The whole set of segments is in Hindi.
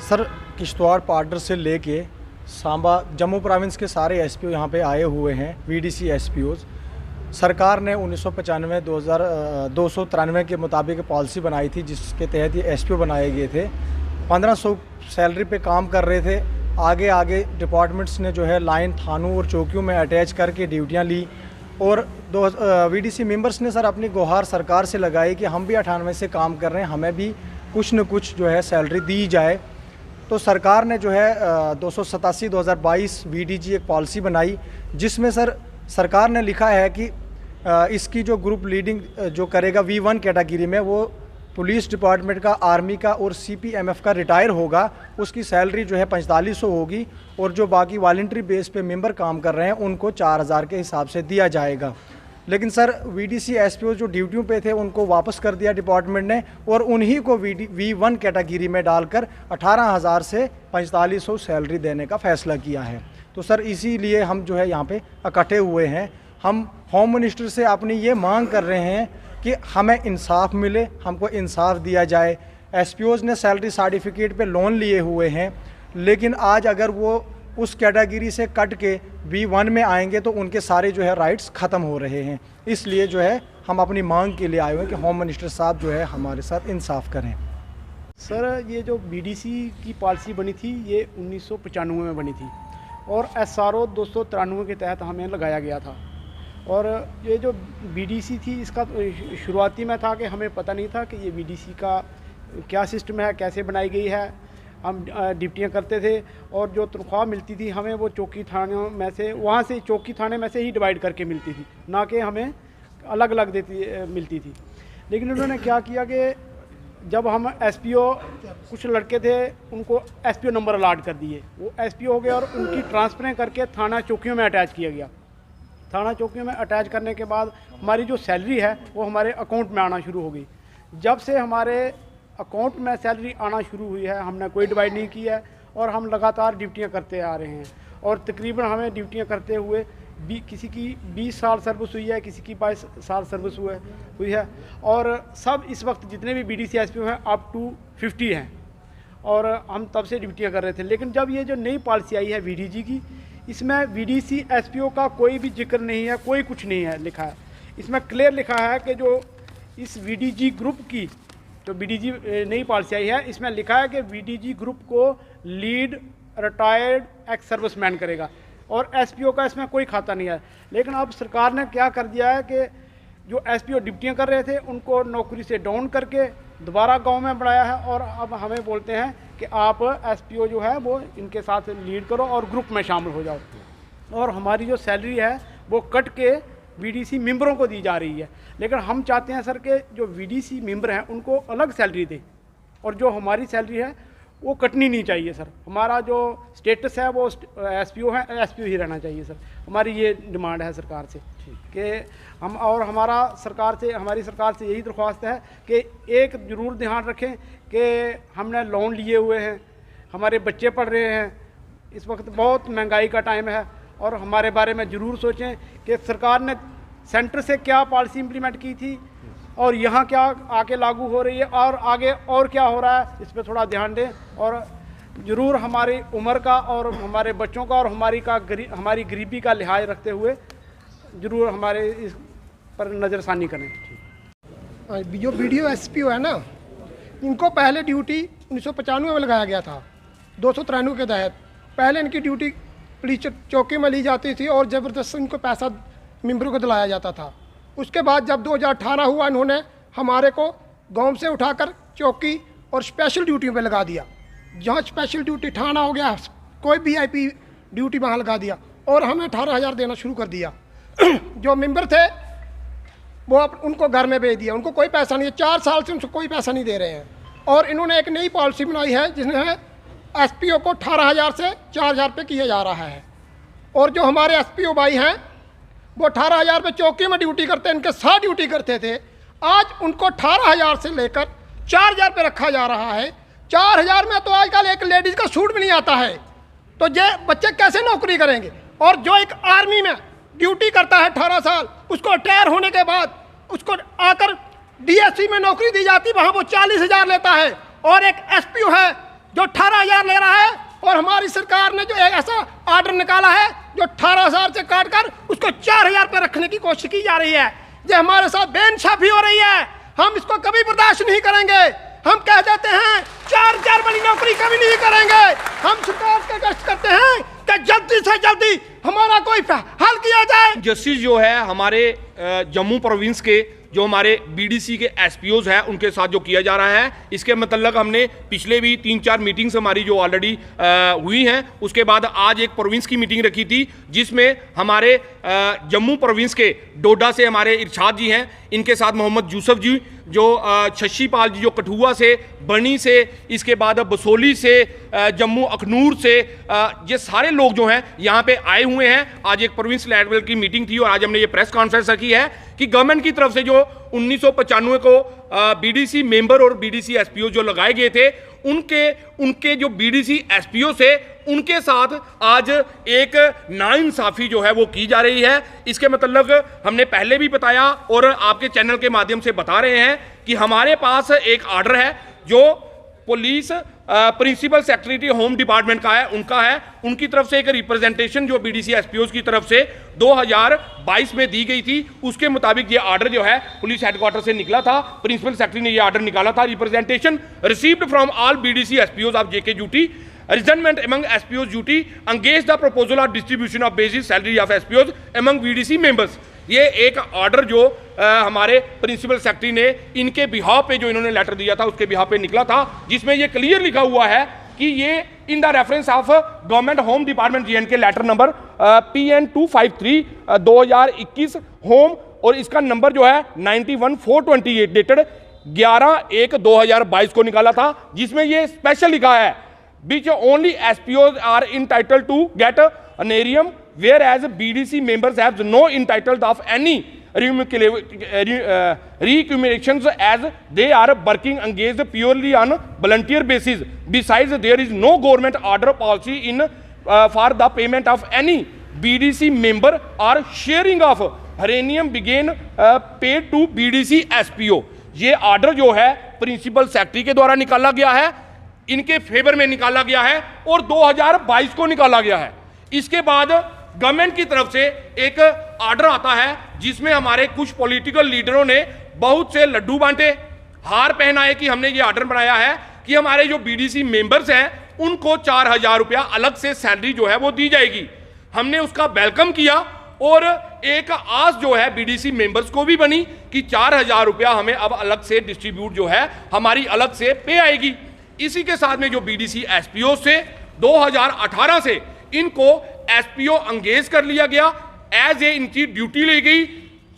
सर किश्तवाड़ पार्डर से लेके सांबा जम्मू प्रोविंस के सारे एसपीओ यहाँ पे आए हुए हैं। वीडीसी एसपीओज सरकार ने 1995 293 के मुताबिक पॉलिसी बनाई थी, जिसके तहत ये एसपीओ बनाए गए थे। 1500 सैलरी पे काम कर रहे थे। आगे आगे डिपार्टमेंट्स ने जो है लाइन थानों और चौकियों में अटैच करके ड्यूटियाँ ली और वीडीसी मेंबर्स ने सर अपनी गुहार सरकार से लगाई कि हम भी 98 से काम कर रहे हैं, हमें भी कुछ न कुछ जो है सैलरी दी जाए। तो सरकार ने जो है 287/2022 वीडीजी एक पॉलिसी बनाई, जिसमें सर सरकार ने लिखा है कि इसकी जो ग्रुप लीडिंग जो करेगा V1 कैटेगरी में, वो पुलिस डिपार्टमेंट का, आर्मी का और CPMF का रिटायर होगा, उसकी सैलरी जो है 4500 होगी और जो बाकी वॉलंटरी बेस पे मेंबर काम कर रहे हैं उनको 4000 के हिसाब से दिया जाएगा। लेकिन सर वीडीसी एसपीओ जो ड्यूटियों पे थे उनको वापस कर दिया डिपार्टमेंट ने और उन्हीं को V1 कैटेगरी में डालकर 18000 से 4500 सैलरी देने का फैसला किया है। तो सर इसीलिए हम जो है यहाँ पे इकट्ठे हुए हैं। हम होम मिनिस्टर से अपनी ये मांग कर रहे हैं कि हमें इंसाफ मिले, हमको इंसाफ दिया जाए। एसपीओज़ ने सैलरी सर्टिफिकेट पे लोन लिए हुए हैं, लेकिन आज अगर वो उस कैटेगरी से कट के V1 में आएंगे तो उनके सारे जो है राइट्स ख़त्म हो रहे हैं। इसलिए जो है हम अपनी मांग के लिए आए हुए हैं कि होम मिनिस्टर साहब जो है हमारे साथ इंसाफ करें। सर ये जो BDC की पॉलिसी बनी थी ये 1995 में बनी थी और SRO 293 के तहत हमें लगाया गया था। और ये जो BDC थी इसका शुरुआती में था कि हमें पता नहीं था कि ये BDC का क्या सिस्टम है, कैसे बनाई गई है। हम ड्यूटियाँ करते थे और जो तनख्वाह मिलती थी हमें वो चौकी थानों में से, वहाँ से चौकी थाने में से ही डिवाइड करके मिलती थी, ना कि हमें अलग अलग मिलती थी। लेकिन उन्होंने क्या किया कि जब हम SPO कुछ लड़के थे उनको SPO नंबर अलाट कर दिए, वो SPO हो गए और उनकी ट्रांसफ़रें करके थाना चौकियों में अटैच किया गया। थाना चौकियों में अटैच करने के बाद हमारी जो सैलरी है वो हमारे अकाउंट में आना शुरू हो गई। जब से हमारे अकाउंट में सैलरी आना शुरू हुई है हमने कोई डिवाइड नहीं की है और हम लगातार ड्यूटियाँ करते आ रहे हैं। और तकरीबन हमें ड्यूटियाँ करते हुए किसी की 20 साल सर्विस हुई है, किसी की 22 साल सर्विस हुई है। और सब इस वक्त जितने भी BDC SPO हैं अप टू 50 हैं और हम तब से ड्यूटियाँ कर रहे थे। लेकिन जब ये जो नई पॉलिसी आई है VDG की, इसमें VDC SPO का कोई भी जिक्र नहीं है, कोई कुछ नहीं है लिखा है। इसमें क्लियर लिखा है कि जो इस VDG ग्रुप की जो BDG नई पॉलिसी आई है इसमें लिखा है कि VDG ग्रुप को लीड रिटायर्ड एक्स सर्विसमैन करेगा और SPO का इसमें कोई खाता नहीं है। लेकिन अब सरकार ने क्या कर दिया है कि जो SPO ड्यूटियाँ कर रहे थे उनको नौकरी से डाउन करके दोबारा गांव में बढ़ाया है और अब हमें बोलते हैं कि आप SPO जो है वो इनके साथ लीड करो और ग्रुप में शामिल हो जाओ। और हमारी जो सैलरी है वो कट के VDC मेंबरों को दी जा रही है। लेकिन हम चाहते हैं सर कि जो VDC मेंबर हैं उनको अलग सैलरी दें और जो हमारी सैलरी है वो कटनी नहीं चाहिए सर। हमारा जो स्टेटस है वो SPO है, SPO ही रहना चाहिए सर। हमारी ये डिमांड है सरकार से कि हम, और हमारी सरकार से यही दरख्वास्त है कि एक ज़रूर ध्यान रखें कि हमने लोन लिए हुए हैं, हमारे बच्चे पढ़ रहे हैं, इस वक्त बहुत महंगाई का टाइम है और हमारे बारे में ज़रूर सोचें कि सरकार ने सेंटर से क्या पॉलिसी इम्प्लीमेंट की थी और यहाँ क्या आके लागू हो रही है और आगे और क्या हो रहा है, इस पर थोड़ा ध्यान दें और ज़रूर हमारी उम्र का और हमारे बच्चों का और हमारी गरीबी का लिहाज रखते हुए ज़रूर हमारे इस पर नज़रसानी करें। जो BDO SPO है ना, इनको पहले ड्यूटी 1995 में लगाया गया था 293 के तहत। पहले इनकी ड्यूटी पुलिस चौकी में ली जाती थी और ज़बरदस्त इनको पैसा मेंबरों को दिलाया जाता था। उसके बाद जब 2018 हुआ इन्होंने हमारे को गांव से उठाकर चौकी और स्पेशल ड्यूटी पे लगा दिया। जहाँ स्पेशल ड्यूटी थाना हो गया, कोई VIP ड्यूटी वहाँ लगा दिया और हमें 18000 देना शुरू कर दिया। जो मेंबर थे वो उनको घर में भेज दिया, उनको कोई पैसा नहीं है। 4 साल से उनको कोई पैसा नहीं दे रहे हैं। और इन्होंने एक नई पॉलिसी बनाई है जिसमें SPO को 18000 से 4000 रुपये किया जा रहा है। और जो हमारे SPO भाई हैं वो 18000 रुपये चौकी में ड्यूटी करते हैं, इनके साथ ड्यूटी करते थे। आज उनको 18000 से लेकर 4000 पे रखा जा रहा है। 4000 में तो आजकल एक लेडीज़ का सूट भी नहीं आता है, तो ये बच्चे कैसे नौकरी करेंगे। और जो एक आर्मी में ड्यूटी करता है 18 साल, उसको रिटायर होने के बाद उसको आकर DSC में नौकरी दी जाती, वहाँ वो 40000 लेता है। और एक SPO है जो 18,000 ले रहा है, और हमारी सरकार ने जो एक ऐसा आर्डर निकाला है जो 18,000 से काट कर उसको 4,000 पे रखने की कोशिश की जा रही है। ये हमारे साथ बेइंसाफी हो रही है, हम इसको कभी बर्दाश्त नहीं करेंगे। हम कह देते हैं 4 वाली नौकरी कभी नहीं करेंगे। हम सरकार के कष्ट करते हैं कि जल्दी से जल्दी हमारा कोई हल किया जाए। जस्टिस जो है हमारे जम्मू प्रोविंस के जो हमारे बीडीसी के एसपीओज हैं उनके साथ जो किया जा रहा है, इसके मतलब हमने पिछले भी 3-4 मीटिंग्स हमारी जो ऑलरेडी हुई हैं, उसके बाद आज एक प्रोविंस की मीटिंग रखी थी जिसमें हमारे जम्मू प्रोविंस के डोडा से हमारे इरशाद जी हैं, इनके साथ मोहम्मद यूसुफ जी जो शशिपाल जी जो कठुआ से, बनी से, इसके बाद बसोली से, जम्मू अखनूर से, ये सारे लोग जो हैं यहाँ पे आए हुए हैं। आज एक प्रोविंस लेवल की मीटिंग थी और आज हमने ये प्रेस कॉन्फ्रेंस रखी है कि गवर्नमेंट की तरफ से जो 1995 को बीडीसी मेंबर और बीडीसी एसपीओ जो लगाए गए थे, उनके जो बीडीसी एसपीओ से उनके साथ आज एक नाइंसाफी जो है वो की जा रही है। इसके मतलब हमने पहले भी बताया और आपके चैनल के माध्यम से बता रहे हैं कि हमारे पास एक ऑर्डर है जो police principal secretary home department का है, उनका है, उनकी तरफ से एक रिप्रेजेंटेशन जो बीडीसी एसपीओज की तरफ से 2022 में दी गई थी, उसके मुताबिक ये ऑर्डर जो है पुलिस हेडक्वार्टर से निकला था। प्रिंसिपल सेक्रेटरी ने ये ऑर्डर निकाला था, representation received from all BDC SPOs of JK duty, rejoinment among SPO's duty, engage the proposal or distribution of basic salary of SPOs among BDC members। ये एक ऑर्डर जो हमारे प्रिंसिपल सेक्रेटरी ने इनके बिहाफ पे जो इन्होंने लेटर दिया था उसके बिहाफ पे निकला था, जिसमें ये क्लियर लिखा हुआ है कि ये in the reference of government home department JNK letter number PN 253 2021 home, और इसका नंबर जो है 91/4/28 डेटेड 11/1/2022 को निकाला था, जिसमें ये स्पेशल लिखा है which only SPOs are entitled to get honorarium, whereas BDC members have no entitled of any remunerations as they are working engaged purely on volunteer basis. Besides, there is no government order policy in for the payment of any BDC member or sharing of honorarium begin paid to BDC SPO। ये ऑर्डर जो है प्रिंसिपल सेक्रेटरी के द्वारा निकाला गया है, इनके फेवर में निकाला गया है और 2022 को निकाला गया है। इसके बाद गवर्नमेंट की तरफ से एक ऑर्डर आता है जिसमें हमारे कुछ पॉलिटिकल लीडरों ने बहुत से लड्डू बांटे, हार पहनाए कि हमने ये ऑर्डर बनाया है कि हमारे जो बीडीसी मेंबर्स हैं उनको 4,000 रुपया अलग से सैलरी जो है वो दी जाएगी। हमने उसका वेलकम किया और एक आस जो है बीडीसी मेंबर्स को भी बनी कि 4,000 रुपया हमें अब अलग से डिस्ट्रीब्यूट जो है हमारी अलग से पे आएगी। इसी के साथ में जो बीडीसी एसपीओ से 2018 से इनको एसपीओ अंगेज कर लिया गया, एज ए इनकी ड्यूटी ली गई,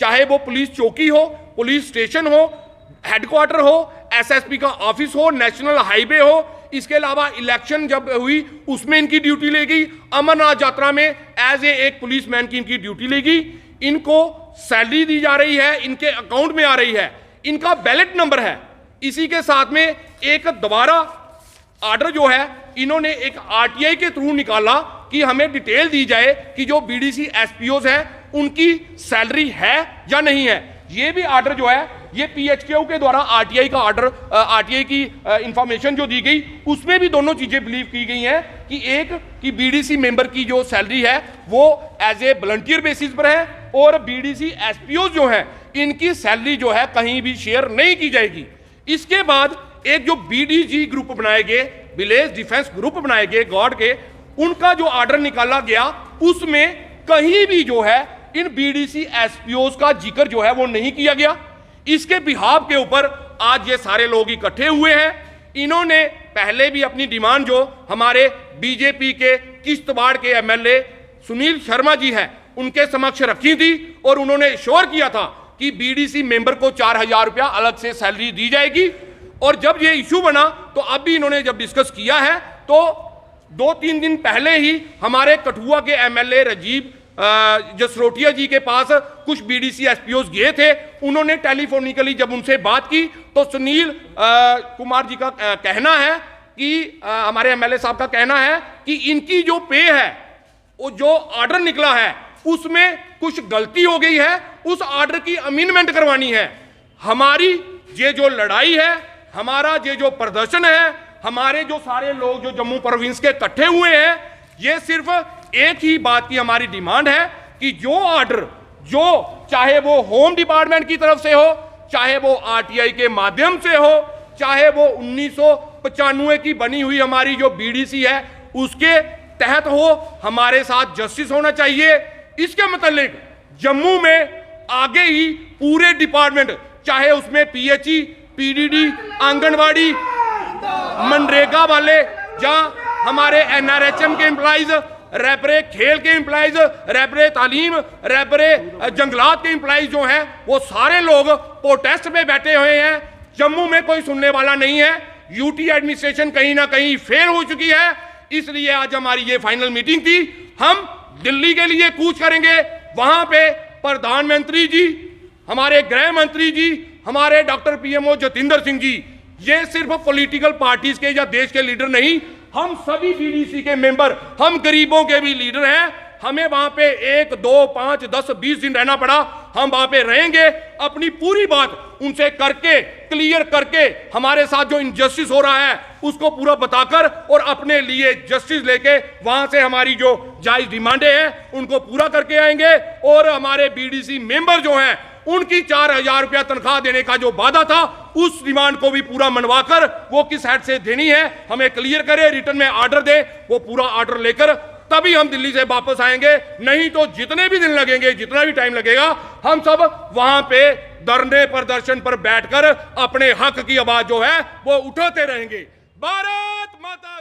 चाहे वो पुलिस चौकी हो, पुलिस स्टेशन हो, हेडक्वार्टर हो, एसएसपी का ऑफिस हो, नेशनल हाईवे हो, इसके अलावा इलेक्शन जब हुई उसमें इनकी ड्यूटी ली गई, अमरनाथ यात्रा में एज ए एक पुलिसमैन की इनकी ड्यूटी ली गई, इनको सैलरी दी जा रही है, इनके अकाउंट में आ रही है, इनका बैलेट नंबर है। इसी के साथ में एक दोबारा ऑर्डर जो है इन्होंने एक आरटीआई के थ्रू निकाला कि हमें डिटेल दी जाए कि जो बीडीसी एसपीओज हैं उनकी सैलरी है या नहीं है। ये भी ऑर्डर जो है ये पीएचक्यू के द्वारा आरटीआई का ऑर्डर, आरटीआई की इंफॉर्मेशन जो दी गई उसमें भी दोनों चीजें बिलीव की गई हैं कि एक कि बीडीसी मेंबर की जो सैलरी है वो एज ए वॉलंटियर बेसिस पर है और बीडीसी एसपीओज जो है इनकी सैलरी जो है कहीं भी शेयर नहीं की जाएगी। इसके बाद एक जो बीडीजी ग्रुप बनाए गए, विलेज डिफेंस ग्रुप बनाए गए गॉड के, उनका जो ऑर्डर निकाला गया उसमें कहीं भी जो है इन बीडीसी एसपीओज का जिक्र जो है वो नहीं किया गया। इसके बिहाफ के ऊपर आज ये सारे लोग इकट्ठे हुए हैं। इन्होंने पहले भी अपनी डिमांड जो हमारे बीजेपी के किश्तवाड़ के एमएलए सुनील शर्मा जी हैं उनके समक्ष रखी थी और उन्होंने श्योर किया था कि बीडीसी मेंबर को 4,000 रुपया अलग से सैलरी दी जाएगी। और जब ये इशू बना तो अब भी इन्होंने जब डिस्कस किया है तो 2-3 दिन पहले ही हमारे कठुआ के एमएलए राजीव जसरोटिया जी के पास कुछ बीडीसी एसपीओज गए थे। उन्होंने टेलीफोनिकली जब उनसे बात की तो सुनील कुमार जी का कहना है कि हमारे एमएलए साहब का कहना है कि इनकी जो पे है वो जो ऑर्डर निकला है उसमें कुछ गलती हो गई है, उस ऑर्डर की अमेंडमेंट करवानी है। हमारी ये जो लड़ाई है, हमारा ये जो प्रदर्शन है हमारे जो सारे लोग जो जम्मू प्रोविंस के इकट्ठे हुए हैं, ये सिर्फ एक ही बात की हमारी डिमांड है कि जो ऑर्डर, जो चाहे वो होम डिपार्टमेंट की तरफ से हो, चाहे वो आरटीआई के माध्यम से हो, चाहे वो 1995 की बनी हुई हमारी जो बीडीसी है उसके तहत हो, हमारे साथ जस्टिस होना चाहिए। इसके मतलब जम्मू में आगे ही पूरे डिपार्टमेंट, चाहे उसमें पीएचई, पीडीडी, आंगनवाड़ी, मनरेगा वाले, या हमारे एनआरएचएम के एम्प्लॉइज, रैबरे खेल के एम्प्लॉइज, रैबरे तालीम, रैबरे जंगलात के एम्प्लॉइज जो हैं, वो सारे लोग प्रोटेस्ट में बैठे हुए हैं। जम्मू में कोई सुनने वाला नहीं है। यूटी एडमिनिस्ट्रेशन कहीं ना कहीं फेल हो चुकी है। इसलिए आज हमारी ये फाइनल मीटिंग थी। हम दिल्ली के लिए कूच करेंगे। वहां पे प्रधानमंत्री जी, हमारे गृह मंत्री जी, हमारे डॉक्टर पीएमओ जतिंदर सिंह जी, ये सिर्फ पॉलिटिकल पार्टीज के या देश के लीडर नहीं, हम सभी बीडीसी के मेंबर, हम गरीबों के भी लीडर हैं। हमें वहां पे 1, 2, 5, 10, 20 दिन रहना पड़ा, हम वहां पे रहेंगे। अपनी पूरी बात उनसे करके, क्लियर करके, हमारे साथ जो इनजस्टिस हो रहा है उसको पूरा बताकर और अपने लिए जस्टिस लेके वहां से हमारी जो जायज डिमांडें हैं उनको पूरा करके आएंगे। और हमारे बीडीसी मेंबर जो हैं उनकी 4,000 रुपया तनख्वाह देने का जो वादा था, उस डिमांड को भी पूरा मनवाकर वो किस हेड से देनी है हमें क्लियर करे, रिटर्न में ऑर्डर दे। वो पूरा ऑर्डर लेकर तभी हम दिल्ली से वापस आएंगे। नहीं तो जितने भी दिन लगेंगे, जितना भी टाइम लगेगा, हम सब वहां पे धरने प्रदर्शन पर बैठकर अपने हक की आवाज जो है वो उठाते रहेंगे। भारत माता